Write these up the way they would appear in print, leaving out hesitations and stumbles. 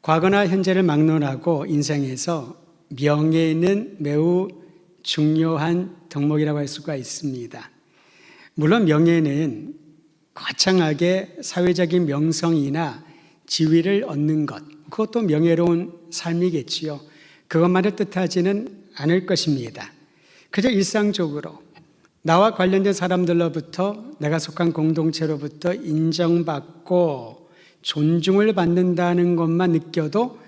과거나 현재를 막론하고 인생에서 명예는 매우 중요한 덕목이라고 할 수가 있습니다. 물론 명예는 거창하게 사회적인 명성이나 지위를 얻는 것, 그것도 명예로운 삶이겠지요. 그것만을 뜻하지는 않을 것입니다. 그저 일상적으로 나와 관련된 사람들로부터, 내가 속한 공동체로부터 인정받고 존중을 받는다는 것만 느껴도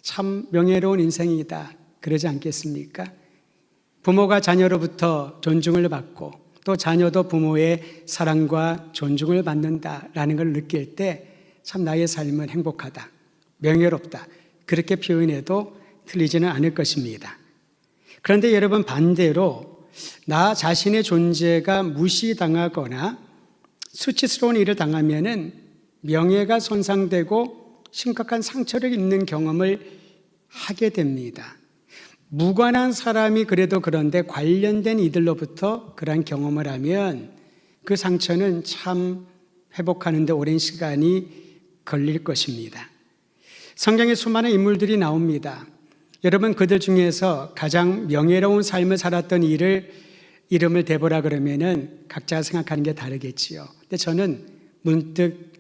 참 명예로운 인생이다, 그러지 않겠습니까? 부모가 자녀로부터 존중을 받고 또 자녀도 부모의 사랑과 존중을 받는다라는 걸 느낄 때 참 나의 삶은 행복하다, 명예롭다, 그렇게 표현해도 틀리지는 않을 것입니다. 그런데 여러분, 반대로 나 자신의 존재가 무시당하거나 수치스러운 일을 당하면은 명예가 손상되고 심각한 상처를 입는 경험을 하게 됩니다. 무관한 사람이 그래도 그런데 관련된 이들로부터 그러한 경험을 하면 그 상처는 참 회복하는 데 오랜 시간이 걸릴 것입니다. 성경에 수많은 인물들이 나옵니다. 여러분, 그들 중에서 가장 명예로운 삶을 살았던 이름을 대보라 그러면은 각자 생각하는 게 다르겠지요. 근데 저는 문득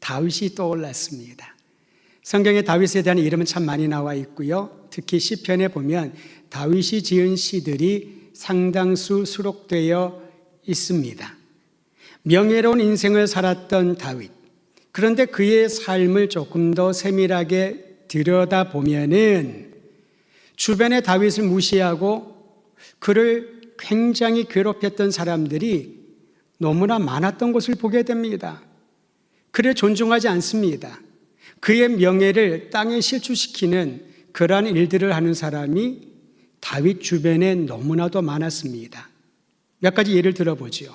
다윗이 떠올랐습니다. 성경에 다윗에 대한 이름은 참 많이 나와 있고요. 특히 시편에 보면 다윗이 지은 시들이 상당수 수록되어 있습니다. 명예로운 인생을 살았던 다윗. 그런데 그의 삶을 조금 더 세밀하게 들여다보면은 주변의 다윗을 무시하고 그를 굉장히 괴롭혔던 사람들이 너무나 많았던 것을 보게 됩니다. 그를 존중하지 않습니다. 그의 명예를 땅에 실추시키는 그러한 일들을 하는 사람이 다윗 주변에 너무나도 많았습니다. 몇 가지 예를 들어보죠.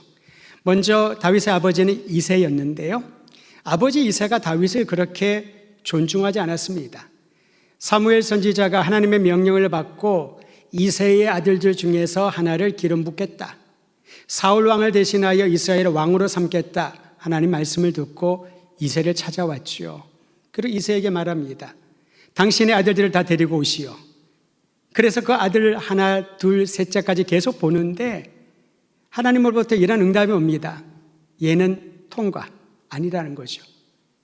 먼저 다윗의 아버지는 이새였는데요. 아버지 이새가 다윗을 그렇게 존중하지 않았습니다. 사무엘 선지자가 하나님의 명령을 받고 이새의 아들들 중에서 하나를 기름 붓겠다, 사울 왕을 대신하여 이스라엘의 왕으로 삼겠다, 하나님 말씀을 듣고 이새를 찾아왔지요. 그리고 이새에게 말합니다. 당신의 아들들을 다 데리고 오시오. 그래서 그 아들 하나, 둘, 셋째까지 계속 보는데 하나님으로부터 이런 응답이 옵니다. 얘는 통과, 아니라는 거죠.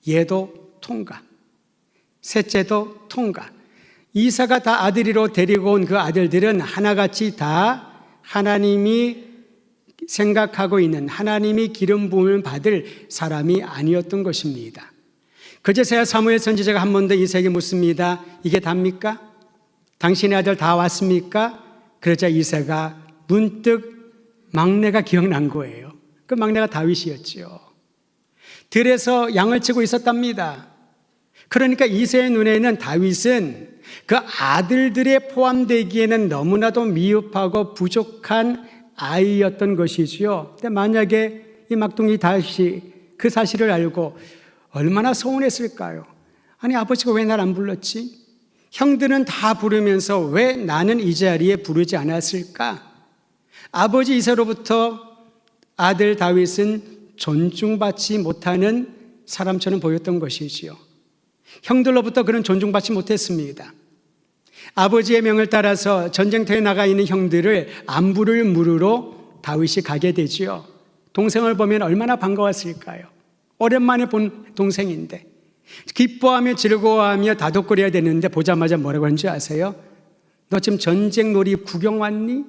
얘도 통과, 셋째도 통과. 이사가 다 아들이로 데리고 온 그 아들들은 하나같이 다 하나님이 생각하고 있는, 하나님이 기름 부음을 받을 사람이 아니었던 것입니다. 그제서야 사무엘 선지자가 한 번 더 이새에게 묻습니다. 이게 답니까? 당신의 아들 다 왔습니까? 그러자 이새가 문득 막내가 기억난 거예요. 그 막내가 다윗이었죠. 들에서 양을 치고 있었답니다. 그러니까 이새의 눈에는 다윗은 그 아들들에 포함되기에는 너무나도 미흡하고 부족한 아이였던 것이지요. 근데 만약에 이 막둥이 다윗이 그 사실을 알고 얼마나 서운했을까요? 아니, 아버지가 왜 날 안 불렀지? 형들은 다 부르면서 왜 나는 이 자리에 부르지 않았을까? 아버지 이새로부터 아들 다윗은 존중받지 못하는 사람처럼 보였던 것이지요. 형들로부터 그는 존중받지 못했습니다. 아버지의 명을 따라서 전쟁터에 나가 있는 형들을 안부를 물으러 다윗이 가게 되지요. 동생을 보면 얼마나 반가웠을까요? 오랜만에 본 동생인데 기뻐하며 즐거워하며 다독거려야 되는데 보자마자 뭐라고 하는지 아세요? 너 지금 전쟁 놀이 구경 왔니?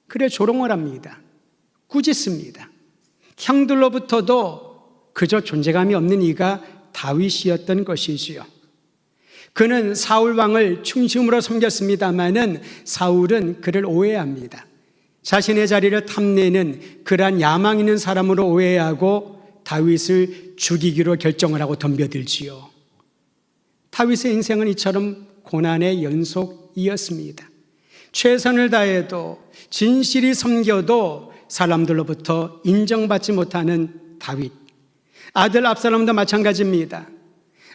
그래, 조롱을 합니다. 꾸짖습니다. 형들로부터도 그저 존재감이 없는 이가 다윗이었던 것이지요. 그는 사울 왕을 충심으로 섬겼습니다마는 사울은 그를 오해합니다. 자신의 자리를 탐내는 그러한 야망 있는 사람으로 오해하고 다윗을 죽이기로 결정을 하고 덤벼들지요. 다윗의 인생은 이처럼 고난의 연속이었습니다. 최선을 다해도 진실이 섬겨도 사람들로부터 인정받지 못하는 다윗. 아들 압살롬도 마찬가지입니다.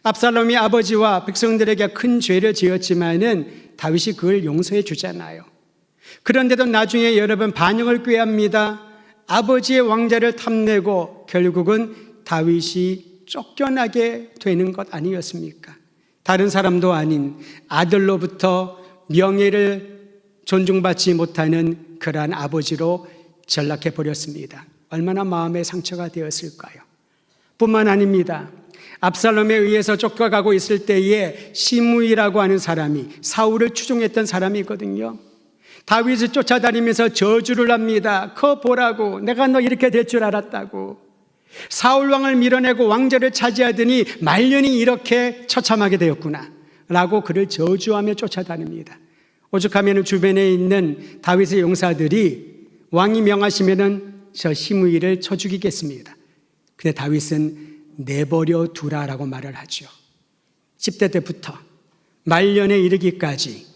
압살롬이 아버지와 백성들에게 큰 죄를 지었지만은 다윗이 그걸 용서해 주잖아요. 그런데도 나중에 여러분 반역을 꾀합니다. 아버지의 왕자를 탐내고 결국은 다윗이 쫓겨나게 되는 것 아니었습니까? 다른 사람도 아닌 아들로부터 명예를 존중받지 못하는 그러한 아버지로 전락해 버렸습니다. 얼마나 마음의 상처가 되었을까요? 뿐만 아닙니다. 압살롬에 의해서 쫓겨가고 있을 때에 시므이라고 하는 사람이 사울을 추종했던 사람이 있거든요. 다윗을 쫓아다니면서 저주를 합니다. 거 보라고, 내가 너 이렇게 될 줄 알았다고. 사울 왕을 밀어내고 왕좌를 차지하더니 말년이 이렇게 처참하게 되었구나 라고 그를 저주하며 쫓아다닙니다. 오죽하면 주변에 있는 다윗의 용사들이 왕이 명하시면은 저 시므이를 쳐 죽이겠습니다. 근데 다윗은 내버려 두라라고 말을 하죠. 10대 때부터 말년에 이르기까지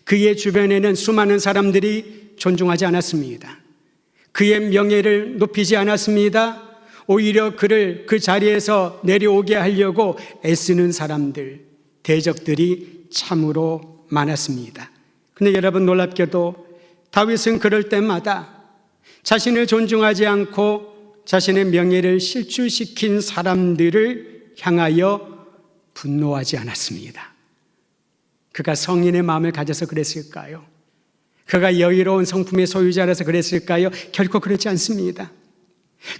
그의 주변에는 수많은 사람들이 존중하지 않았습니다. 그의 명예를 높이지 않았습니다. 오히려 그를 그 자리에서 내려오게 하려고 애쓰는 사람들, 대적들이 참으로 많았습니다. 그런데 여러분, 놀랍게도 다윗은 그럴 때마다 자신을 존중하지 않고 자신의 명예를 실추시킨 사람들을 향하여 분노하지 않았습니다. 그가 성인의 마음을 가져서 그랬을까요? 그가 여유로운 성품의 소유자라서 그랬을까요? 결코 그렇지 않습니다.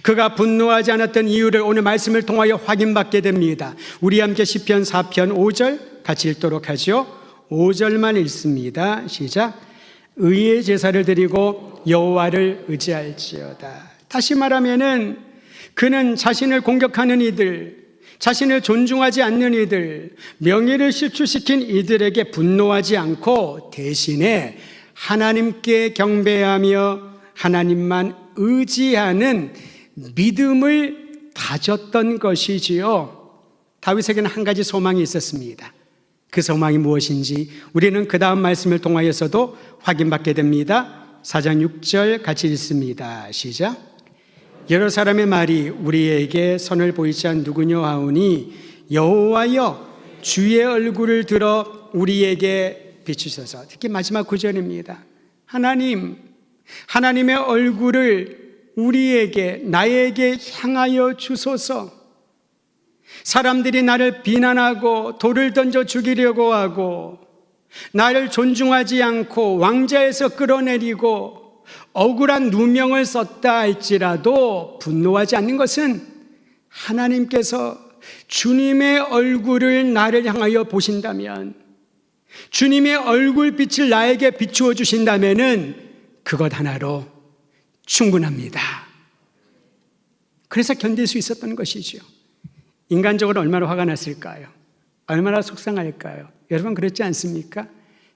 그가 분노하지 않았던 이유를 오늘 말씀을 통하여 확인받게 됩니다. 우리 함께 시편 4편 5절 같이 읽도록 하죠. 5절만 읽습니다. 시작. 의의 제사를 드리고 여호와를 의지할지어다. 다시 말하면은 그는 자신을 공격하는 이들, 자신을 존중하지 않는 이들, 명예를 실추시킨 이들에게 분노하지 않고 대신에 하나님께 경배하며 하나님만 의지하는 믿음을 가졌던 것이지요. 다윗에게는 한 가지 소망이 있었습니다. 그 소망이 무엇인지 우리는 그 다음 말씀을 통하여서도 확인받게 됩니다. 4장 6절 같이 읽습니다. 시작. 여러 사람의 말이 우리에게 선을 보이지 않 누구냐 하오니 여호와여 주의 얼굴을 들어 우리에게 비추소서. 특히 마지막 구절입니다. 하나님의 얼굴을 우리에게, 나에게 향하여 주소서. 사람들이 나를 비난하고 돌을 던져 죽이려고 하고 나를 존중하지 않고 왕좌에서 끌어내리고 억울한 누명을 썼다 할지라도 분노하지 않는 것은 하나님께서 주님의 얼굴을 나를 향하여 보신다면, 주님의 얼굴빛을 나에게 비추어 주신다면은 그것 하나로 충분합니다. 그래서 견딜 수 있었던 것이죠. 인간적으로 얼마나 화가 났을까요? 얼마나 속상할까요? 여러분 그렇지 않습니까?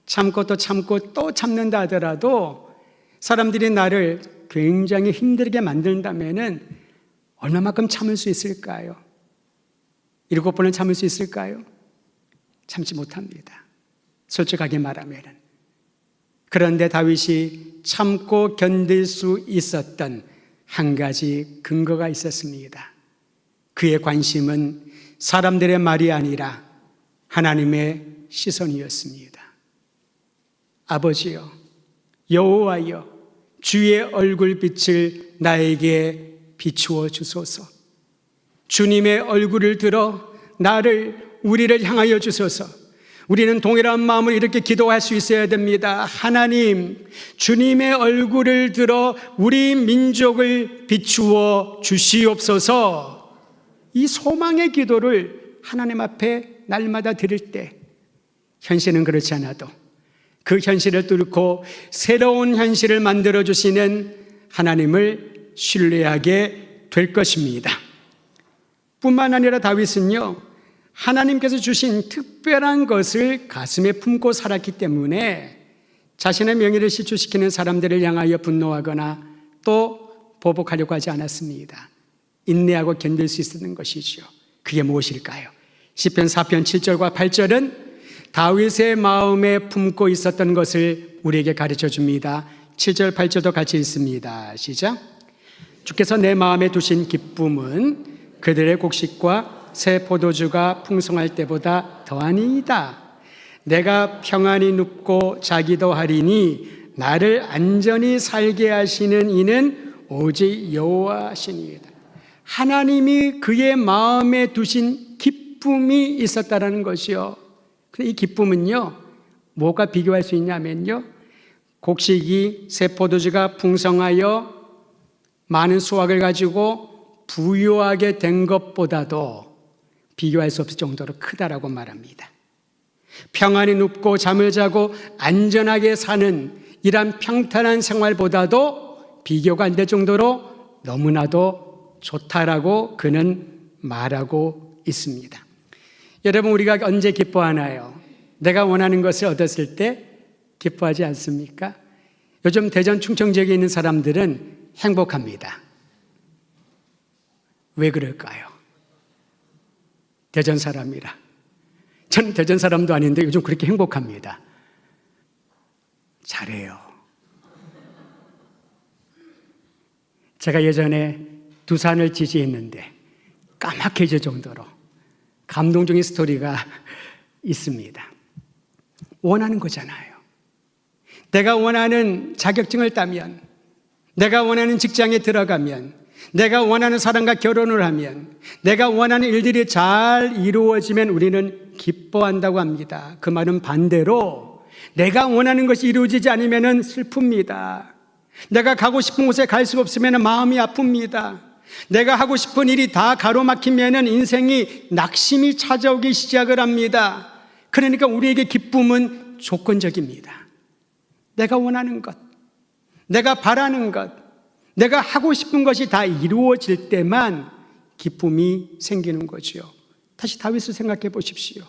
참고 또 참고 또 참는다 하더라도 사람들이 나를 굉장히 힘들게 만든다면은 얼마만큼 참을 수 있을까요? 7번을 참을 수 있을까요? 참지 못합니다. 솔직하게 말하면은. 그런데 다윗이 참고 견딜 수 있었던 한 가지 근거가 있었습니다. 그의 관심은 사람들의 말이 아니라 하나님의 시선이었습니다. 아버지여, 여호와여, 주의 얼굴빛을 나에게 비추어 주소서. 주님의 얼굴을 들어 우리를 향하여 주소서. 우리는 동일한 마음을 이렇게 기도할 수 있어야 됩니다. 하나님, 주님의 얼굴을 들어 우리 민족을 비추어 주시옵소서. 이 소망의 기도를 하나님 앞에 날마다 드릴 때 현실은 그렇지 않아도 그 현실을 뚫고 새로운 현실을 만들어주시는 하나님을 신뢰하게 될 것입니다. 뿐만 아니라 다윗은요, 하나님께서 주신 특별한 것을 가슴에 품고 살았기 때문에 자신의 명예를 실추시키는 사람들을 향하여 분노하거나 또 보복하려고 하지 않았습니다. 인내하고 견딜 수 있었던 것이죠. 그게 무엇일까요? 시편 4편 7절과 8절은 다윗의 마음에 품고 있었던 것을 우리에게 가르쳐 줍니다. 7절 8절도 같이 읽습니다. 시작. 주께서 내 마음에 두신 기쁨은 그들의 곡식과 새 포도주가 풍성할 때보다 더하니이다. 내가 평안히 눕고 자기도 하리니 나를 안전히 살게 하시는 이는 오직 여호와시니이다. 하나님이 그의 마음에 두신 기쁨이 있었다라는 것이요. 근데 이 기쁨은요, 뭐가 비교할 수 있냐면요, 곡식이 새 포도주가 풍성하여 많은 수확을 가지고 부유하게 된 것보다도 비교할 수 없을 정도로 크다라고 말합니다. 평안히 눕고 잠을 자고 안전하게 사는 이런 평탄한 생활보다도 비교가 안 될 정도로 너무나도 좋다라고 그는 말하고 있습니다. 여러분, 우리가 언제 기뻐하나요? 내가 원하는 것을 얻었을 때 기뻐하지 않습니까? 요즘 대전 충청 지역에 있는 사람들은 행복합니다. 왜 그럴까요? 대전 사람이라. 저는 대전 사람도 아닌데 요즘 그렇게 행복합니다. 잘해요. 제가 예전에 두산을 지지했는데 까맣게질 정도로 감동적인 스토리가 있습니다. 원하는 거잖아요. 내가 원하는 자격증을 따면, 내가 원하는 직장에 들어가면, 내가 원하는 사람과 결혼을 하면, 내가 원하는 일들이 잘 이루어지면 우리는 기뻐한다고 합니다. 그 말은 반대로 내가 원하는 것이 이루어지지 않으면 슬픕니다. 내가 가고 싶은 곳에 갈 수가 없으면 마음이 아픕니다. 내가 하고 싶은 일이 다 가로막히면 인생이 낙심이 찾아오기 시작을 합니다. 그러니까 우리에게 기쁨은 조건적입니다. 내가 원하는 것, 내가 바라는 것, 내가 하고 싶은 것이 다 이루어질 때만 기쁨이 생기는 거죠. 다시 다윗을 생각해 보십시오.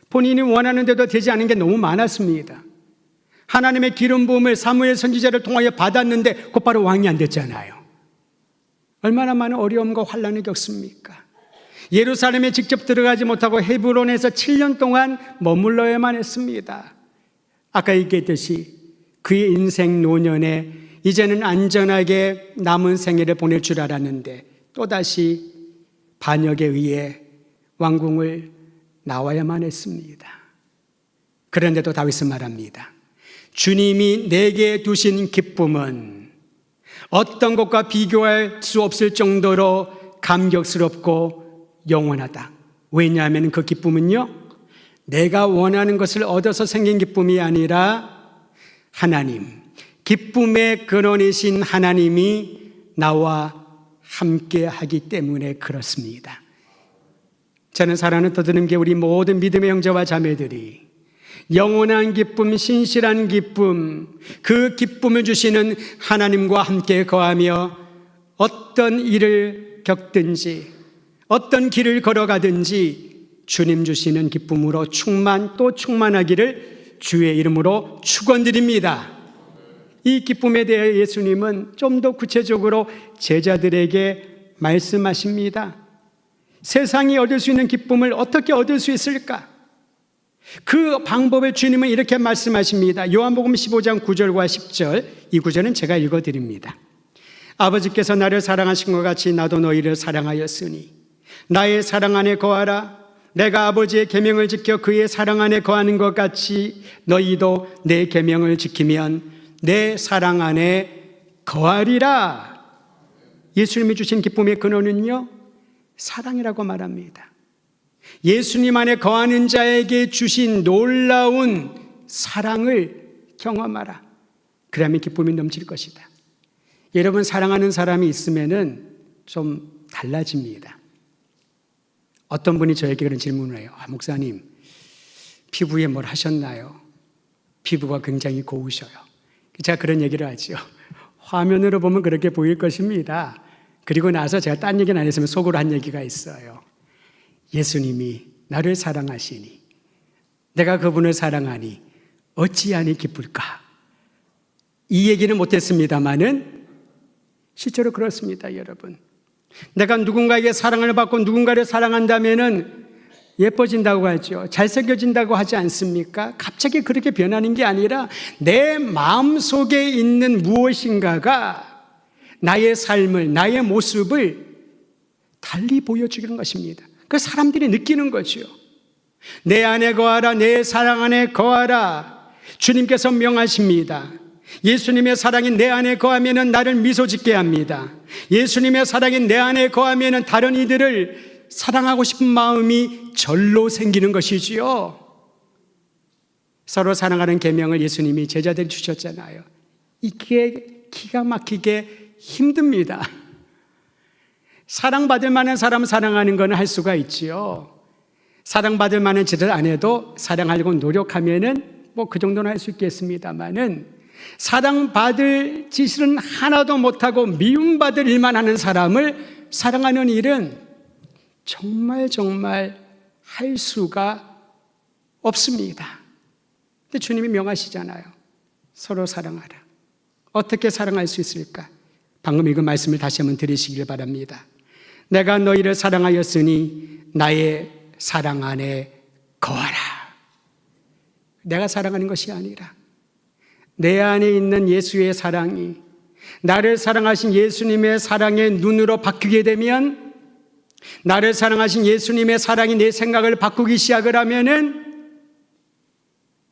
본인이 원하는데도 되지 않은 게 너무 많았습니다. 하나님의 기름 부음을 사무엘 선지자를 통하여 받았는데 곧바로 왕이 안 됐잖아요. 얼마나 많은 어려움과 환난을 겪습니까? 예루살렘에 직접 들어가지 못하고 헤브론에서 7년 동안 머물러야만 했습니다. 아까 얘기했듯이 그의 인생 노년에 이제는 안전하게 남은 생애를 보낼 줄 알았는데 또다시 반역에 의해 왕궁을 나와야만 했습니다. 그런데도 다윗은 말합니다. 주님이 내게 두신 기쁨은 어떤 것과 비교할 수 없을 정도로 감격스럽고 영원하다. 왜냐하면 그 기쁨은요, 내가 원하는 것을 얻어서 생긴 기쁨이 아니라 하나님, 기쁨의 근원이신 하나님이 나와 함께 하기 때문에 그렇습니다. 저는 사랑하는 더드림교회 우리 모든 믿음의 형제와 자매들이 영원한 기쁨, 신실한 기쁨, 그 기쁨을 주시는 하나님과 함께 거하며 어떤 일을 겪든지 어떤 길을 걸어가든지 주님 주시는 기쁨으로 또 충만하기를 주의 이름으로 축원드립니다. 이 기쁨에 대해 예수님은 좀 더 구체적으로 제자들에게 말씀하십니다. 세상이 얻을 수 있는 기쁨을 어떻게 얻을 수 있을까? 그 방법을 주님은 이렇게 말씀하십니다. 요한복음 15장 9절과 10절, 이 구절은 제가 읽어드립니다. 아버지께서 나를 사랑하신 것 같이 나도 너희를 사랑하였으니 나의 사랑 안에 거하라. 내가 아버지의 계명을 지켜 그의 사랑 안에 거하는 것 같이 너희도 내 계명을 지키면 내 사랑 안에 거하리라. 예수님이 주신 기쁨의 근원은요, 사랑이라고 말합니다. 예수님 안에 거하는 자에게 주신 놀라운 사랑을 경험하라. 그러면 기쁨이 넘칠 것이다. 여러분, 사랑하는 사람이 있으면은 좀 달라집니다. 어떤 분이 저에게 그런 질문을 해요. 목사님, 피부에 뭘 하셨나요? 피부가 굉장히 고우셔요. 제가 그런 얘기를 하죠. 화면으로 보면 그렇게 보일 것입니다. 그리고 나서 제가 딴 얘기는 안 했으면 속으로 한 얘기가 있어요. 예수님이 나를 사랑하시니 내가 그분을 사랑하니 어찌하니 기쁠까? 이 얘기는 못했습니다마는 실제로 그렇습니다, 여러분. 내가 누군가에게 사랑을 받고 누군가를 사랑한다면은 예뻐진다고 하죠. 잘생겨진다고 하지 않습니까? 갑자기 그렇게 변하는 게 아니라 내 마음속에 있는 무엇인가가 나의 삶을, 나의 모습을 달리 보여주는 것입니다. 그 사람들이 느끼는 거죠. 내 안에 거하라, 내 사랑 안에 거하라. 주님께서 명하십니다. 예수님의 사랑이 내 안에 거하면 나를 미소 짓게 합니다. 예수님의 사랑이 내 안에 거하면 다른 이들을 사랑하고 싶은 마음이 절로 생기는 것이지요. 서로 사랑하는 계명을 예수님이 제자들이 주셨잖아요. 이게 기가 막히게 힘듭니다. 사랑받을 만한 사람 사랑하는 건 할 수가 있지요. 사랑받을 만한 짓을 안 해도 사랑하려고 노력하면은 뭐 그 정도는 할 수 있겠습니다만은, 사랑받을 짓은 하나도 못하고 미움받을 일만 하는 사람을 사랑하는 일은 정말 할 수가 없습니다. 근데 주님이 명하시잖아요. 서로 사랑하라. 어떻게 사랑할 수 있을까? 방금 읽은 말씀을 다시 한번 들으시길 바랍니다. 내가 너희를 사랑하였으니 나의 사랑 안에 거하라. 내가 사랑하는 것이 아니라 내 안에 있는 예수의 사랑이 나를 사랑하신 예수님의 사랑의 눈으로 바뀌게 되면, 나를 사랑하신 예수님의 사랑이 내 생각을 바꾸기 시작을 하면은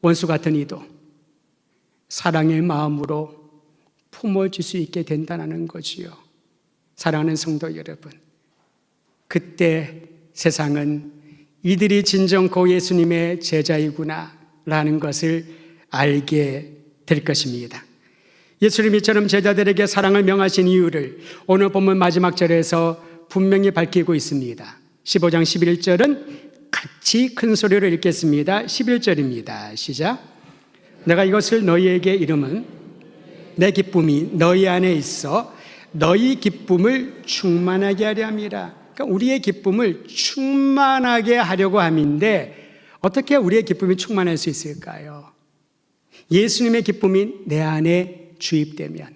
원수 같은 이도 사랑의 마음으로 품어줄 수 있게 된다는 거지요. 사랑하는 성도 여러분, 그때 세상은 이들이 진정 고 예수님의 제자이구나 라는 것을 알게 될 것입니다. 예수님이 이처럼 제자들에게 사랑을 명하신 이유를 오늘 본문 마지막 절에서 분명히 밝히고 있습니다. 15장 11절은 같이 큰 소리로 읽겠습니다. 11절입니다. 시작. 내가 이것을 너희에게 이름은 내 기쁨이 너희 안에 있어 너희 기쁨을 충만하게 하려 함이라. 그러니까 우리의 기쁨을 충만하게 하려고 함인데, 어떻게 우리의 기쁨이 충만할 수 있을까요? 예수님의 기쁨이 내 안에 주입되면,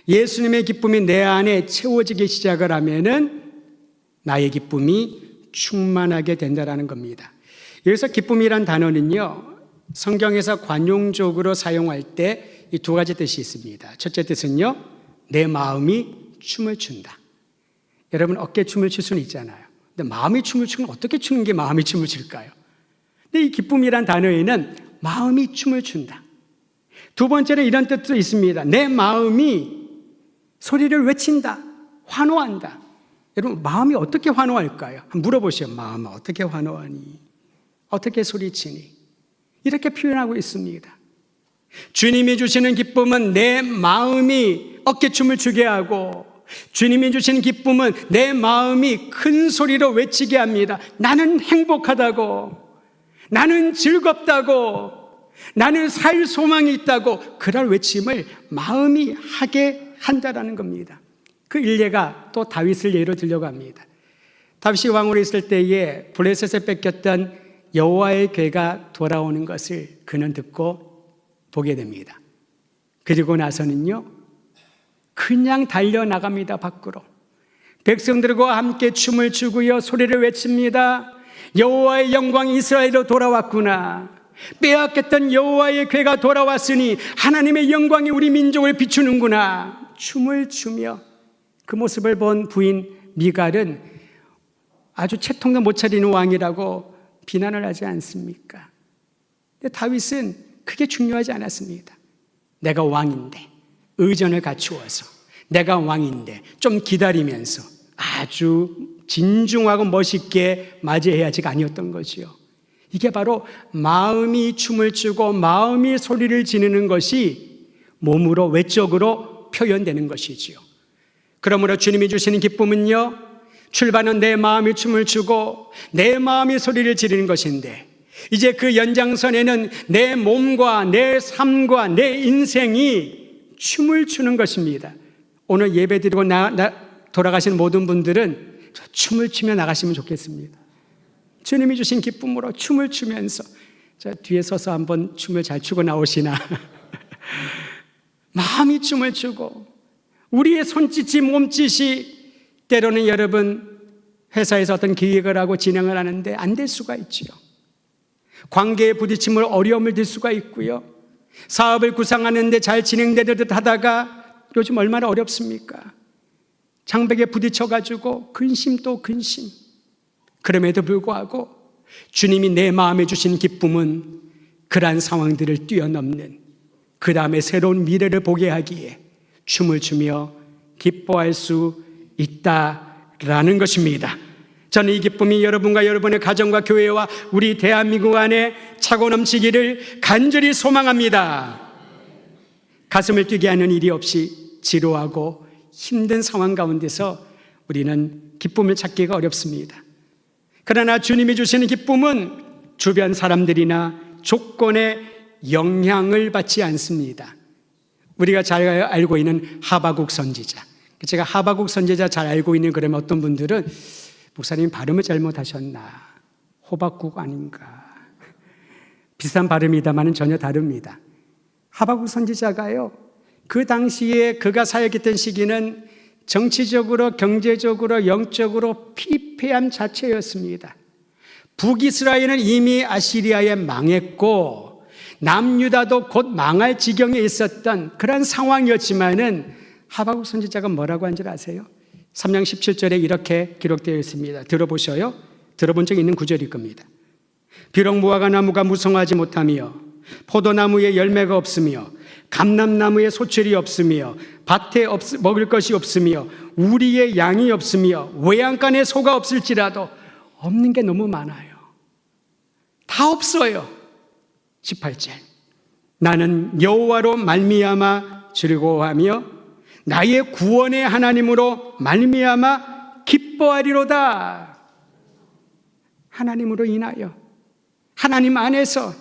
예수님의 기쁨이 내 안에 채워지기 시작을 하면은 나의 기쁨이 충만하게 된다는 겁니다. 여기서 기쁨이란 단어는요, 성경에서 관용적으로 사용할 때 이 두 가지 뜻이 있습니다. 첫째 뜻은요, 내 마음이 춤을 춘다. 여러분, 어깨 춤을 출 수는 있잖아요. 근데 마음이 춤을 추면 어떻게 추는 게 마음이 춤을 출까요? 근데 이 기쁨이란 단어에는 마음이 춤을 춘다. 두 번째는 이런 뜻도 있습니다. 내 마음이 소리를 외친다, 환호한다. 여러분, 마음이 어떻게 환호할까요? 한번 물어보시죠. 마음은 어떻게 환호하니? 어떻게 소리치니? 이렇게 표현하고 있습니다. 주님이 주시는 기쁨은 내 마음이 어깨춤을 추게 하고, 주님이 주시는 기쁨은 내 마음이 큰 소리로 외치게 합니다. 나는 행복하다고, 나는 즐겁다고, 나는 살 소망이 있다고, 그럴 외침을 마음이 하게 한다라는 겁니다. 그 일례가 또 다윗을 예로 들려고 합니다. 다윗이 왕으로 있을 때에 블레셋에 뺏겼던 여호와의 궤가 돌아오는 것을 그는 듣고 보게 됩니다. 그리고 나서는요, 그냥 달려나갑니다. 밖으로 백성들과 함께 춤을 추고요, 소리를 외칩니다. 여호와의 영광이 이스라엘로 돌아왔구나. 빼앗겼던 여호와의 궤가 돌아왔으니 하나님의 영광이 우리 민족을 비추는구나. 춤을 추며 그 모습을 본 부인 미갈은 아주 채통도 못 차리는 왕이라고 비난을 하지 않습니까? 근데 다윗은 그게 중요하지 않았습니다. 내가 왕인데 의전을 갖추어서, 내가 왕인데 좀 기다리면서 아주 진중하고 멋있게 맞이해야지가 아니었던 거지요. 이게 바로 마음이 춤을 추고 마음이 소리를 지르는 것이 몸으로 외적으로 표현되는 것이지요. 그러므로 주님이 주시는 기쁨은요, 출발은 내 마음이 춤을 추고 내 마음이 소리를 지르는 것인데, 이제 그 연장선에는 내 몸과 내 삶과 내 인생이 춤을 추는 것입니다. 오늘 예배드리고 돌아가시는 모든 분들은 춤을 추며 나가시면 좋겠습니다. 주님이 주신 기쁨으로 춤을 추면서, 저 뒤에 서서 한번 춤을 잘 추고 나오시나. 마음이 춤을 추고 우리의 손짓이 몸짓이, 때로는 여러분 회사에서 어떤 기획을 하고 진행을 하는데 안 될 수가 있지요. 관계에 부딪힘을 어려움을 들 수가 있고요. 사업을 구상하는데 잘 진행되듯 하다가 요즘 얼마나 어렵습니까? 장벽에 부딪혀가지고 근심 또 근심. 그럼에도 불구하고 주님이 내 마음에 주신 기쁨은 그러한 상황들을 뛰어넘는, 그 다음에 새로운 미래를 보게 하기에 춤을 추며 기뻐할 수 있다라는 것입니다. 저는 이 기쁨이 여러분과 여러분의 가정과 교회와 우리 대한민국 안에 차고 넘치기를 간절히 소망합니다. 가슴을 뛰게 하는 일이 없이 지루하고 힘든 상황 가운데서 우리는 기쁨을 찾기가 어렵습니다. 그러나 주님이 주시는 기쁨은 주변 사람들이나 조건에 영향을 받지 않습니다. 우리가 잘 알고 있는 하바국 선지자, 제가 하바국 선지자 잘 알고 있는 그러면 어떤 분들은 목사님 발음을 잘못하셨나? 호박국 아닌가? 비슷한 발음이다마는 전혀 다릅니다. 하바국 선지자가요, 그 당시에 그가 사역했던 시기는 정치적으로, 경제적으로, 영적으로 피폐함 자체였습니다. 북이스라엘은 이미 아시리아에 망했고 남유다도 곧 망할 지경에 있었던 그런 상황이었지만은 하바국 선지자가 뭐라고 한 줄 아세요? 3장 17절에 이렇게 기록되어 있습니다. 들어보셔요. 들어본 적 있는 구절일 겁니다. 비록 무화과 나무가 무성하지 못하며 포도나무에 열매가 없으며 감람나무에 소출이 없으며 밭에 먹을 것이 없으며 우리의 양이 없으며 외양간에 소가 없을지라도 없는 게 너무 많아요. 다 없어요. 18절 나는 여호와로 말미암아 즐거워하며 나의 구원의 하나님으로 말미암아 기뻐하리로다. 하나님으로 인하여, 하나님 안에서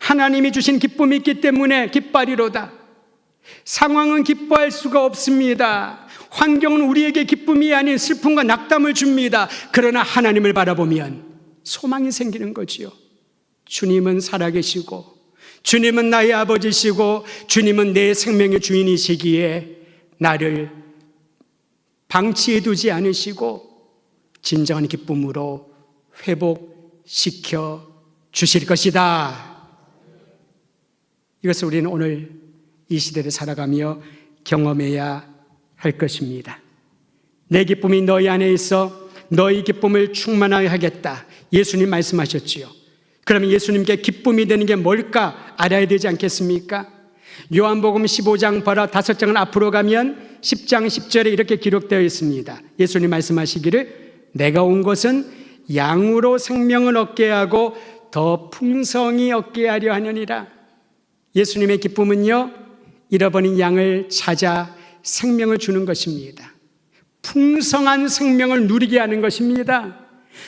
하나님이 주신 기쁨이 있기 때문에 기뻐하리로다. 상황은 기뻐할 수가 없습니다. 환경은 우리에게 기쁨이 아닌 슬픔과 낙담을 줍니다. 그러나 하나님을 바라보면 소망이 생기는 거지요. 주님은 살아계시고 주님은 나의 아버지시고 주님은 내 생명의 주인이시기에 나를 방치해 두지 않으시고 진정한 기쁨으로 회복시켜 주실 것이다. 이것을 우리는 오늘 이 시대를 살아가며 경험해야 할 것입니다. 내 기쁨이 너희 안에 있어 너희 기쁨을 충만하게 하겠다. 예수님 말씀하셨지요. 그러면 예수님께 기쁨이 되는 게 뭘까 알아야 되지 않겠습니까? 요한복음 15장 바로 5장은 앞으로 가면 10장 10절에 이렇게 기록되어 있습니다. 예수님 말씀하시기를 내가 온 것은 양으로 생명을 얻게 하고 더 풍성히 얻게 하려 하느니라. 예수님의 기쁨은요, 잃어버린 양을 찾아 생명을 주는 것입니다. 풍성한 생명을 누리게 하는 것입니다.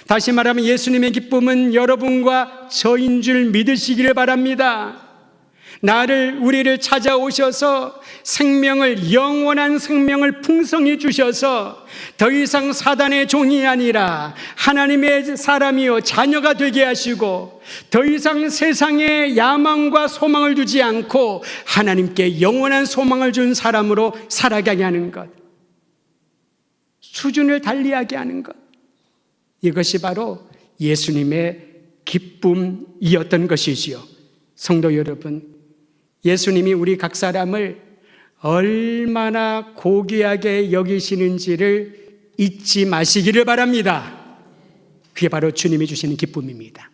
다시 말하면 예수님의 기쁨은 여러분과 저인 줄 믿으시기를 바랍니다. 우리를 찾아오셔서 생명을, 영원한 생명을 풍성히 주셔서 더 이상 사단의 종이 아니라 하나님의 사람이요 자녀가 되게 하시고 더 이상 세상에 야망과 소망을 두지 않고 하나님께 영원한 소망을 준 사람으로 살아가게 하는 것, 수준을 달리하게 하는 것, 이것이 바로 예수님의 기쁨이었던 것이지요. 성도 여러분, 예수님이 우리 각 사람을 얼마나 고귀하게 여기시는지를 잊지 마시기를 바랍니다. 그게 바로 주님이 주시는 기쁨입니다.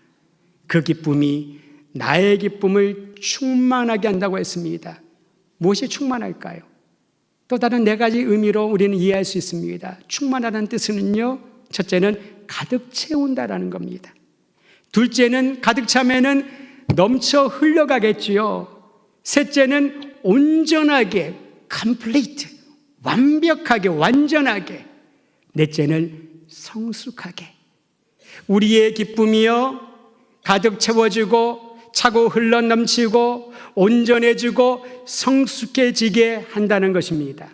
그 기쁨이 나의 기쁨을 충만하게 한다고 했습니다. 무엇이 충만할까요? 또 다른 4가지 의미로 우리는 이해할 수 있습니다. 충만하다는 뜻은요, 첫째는 가득 채운다라는 겁니다. 둘째는 가득 차면은 넘쳐 흘러가겠지요. 셋째는 온전하게, complete, 완벽하게, 완전하게. 넷째는 성숙하게. 우리의 기쁨이요, 가득 채워지고 차고 흘러 넘치고 온전해지고 성숙해지게 한다는 것입니다.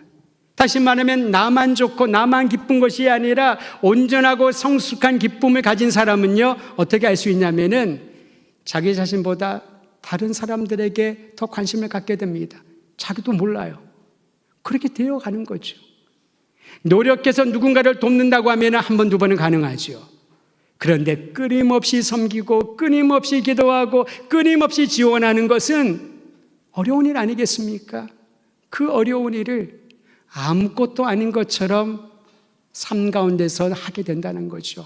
다시 말하면 나만 좋고 나만 기쁜 것이 아니라 온전하고 성숙한 기쁨을 가진 사람은요, 어떻게 알 수 있냐면은 자기 자신보다 다른 사람들에게 더 관심을 갖게 됩니다. 자기도 몰라요. 그렇게 되어가는 거죠. 노력해서 누군가를 돕는다고 하면 한 번, 두 번은 가능하죠. 그런데 끊임없이 섬기고 끊임없이 기도하고 끊임없이 지원하는 것은 어려운 일 아니겠습니까? 그 어려운 일을 아무것도 아닌 것처럼 삶 가운데서 하게 된다는 거죠.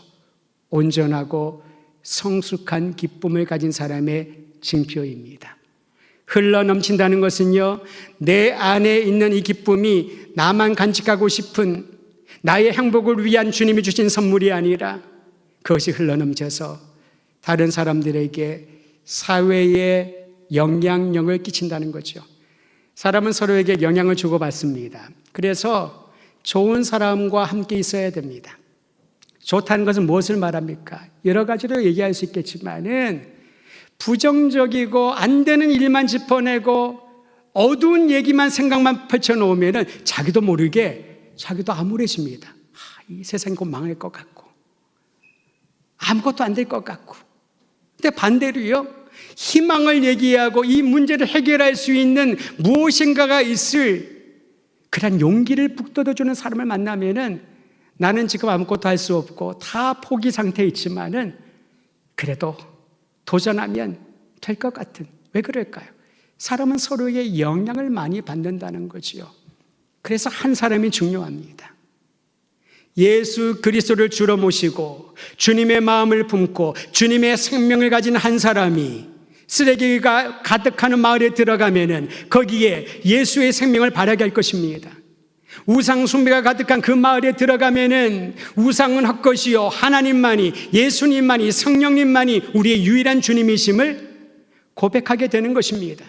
온전하고 성숙한 기쁨을 가진 사람의 징표입니다. 흘러 넘친다는 것은요, 내 안에 있는 이 기쁨이 나만 간직하고 싶은 나의 행복을 위한 주님이 주신 선물이 아니라 그것이 흘러넘쳐서 다른 사람들에게 사회에 영향력을 끼친다는 거죠. 사람은 서로에게 영향을 주고받습니다. 그래서 좋은 사람과 함께 있어야 됩니다. 좋다는 것은 무엇을 말합니까? 여러 가지로 얘기할 수 있겠지만은 부정적이고 안 되는 일만 짚어내고 어두운 얘기만 생각만 펼쳐놓으면은 자기도 모르게 자기도 암울해집니다. 이 세상이 곧 망할 것 같고 아무것도 안 될 것 같고. 근데 반대로요, 희망을 얘기하고 이 문제를 해결할 수 있는 무엇인가가 있을 그런 용기를 북돋아주는 사람을 만나면은 나는 지금 아무것도 할 수 없고 다 포기 상태에 있지만은 그래도 도전하면 될 것 같은. 왜 그럴까요? 사람은 서로의 영향을 많이 받는다는 거지요. 그래서 한 사람이 중요합니다. 예수 그리스도를 주로 모시고 주님의 마음을 품고 주님의 생명을 가진 한 사람이 쓰레기가 가득하는 마을에 들어가면은 거기에 예수의 생명을 발하게 할 것입니다. 우상 숭배가 가득한 그 마을에 들어가면은 우상은 헛것이요 하나님만이, 예수님만이, 성령님만이 우리의 유일한 주님이심을 고백하게 되는 것입니다.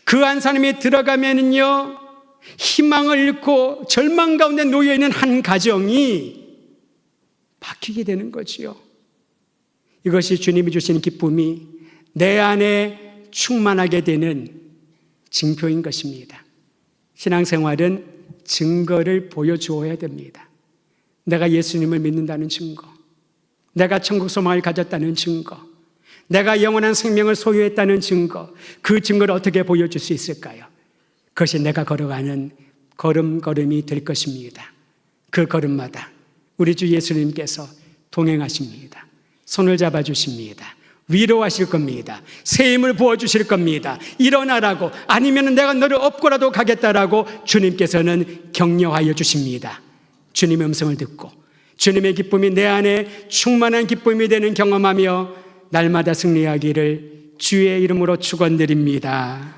그 한 사람이 들어가면은요, 희망을 잃고 절망 가운데 놓여 있는 한 가정이 바뀌게 되는 거지요. 이것이 주님이 주신 기쁨이 내 안에 충만하게 되는 징표인 것입니다. 신앙생활은 증거를 보여주어야 됩니다. 내가 예수님을 믿는다는 증거, 내가 천국 소망을 가졌다는 증거, 내가 영원한 생명을 소유했다는 증거, 그 증거를 어떻게 보여줄 수 있을까요? 그것이 내가 걸어가는 걸음걸음이 될 것입니다. 그 걸음마다 우리 주 예수님께서 동행하십니다. 손을 잡아주십니다. 위로하실 겁니다. 새 힘을 부어주실 겁니다. 일어나라고, 아니면 내가 너를 업고라도 가겠다라고 주님께서는 격려하여 주십니다. 주님의 음성을 듣고 주님의 기쁨이 내 안에 충만한 기쁨이 되는 경험하며 날마다 승리하기를 주의 이름으로 축원드립니다.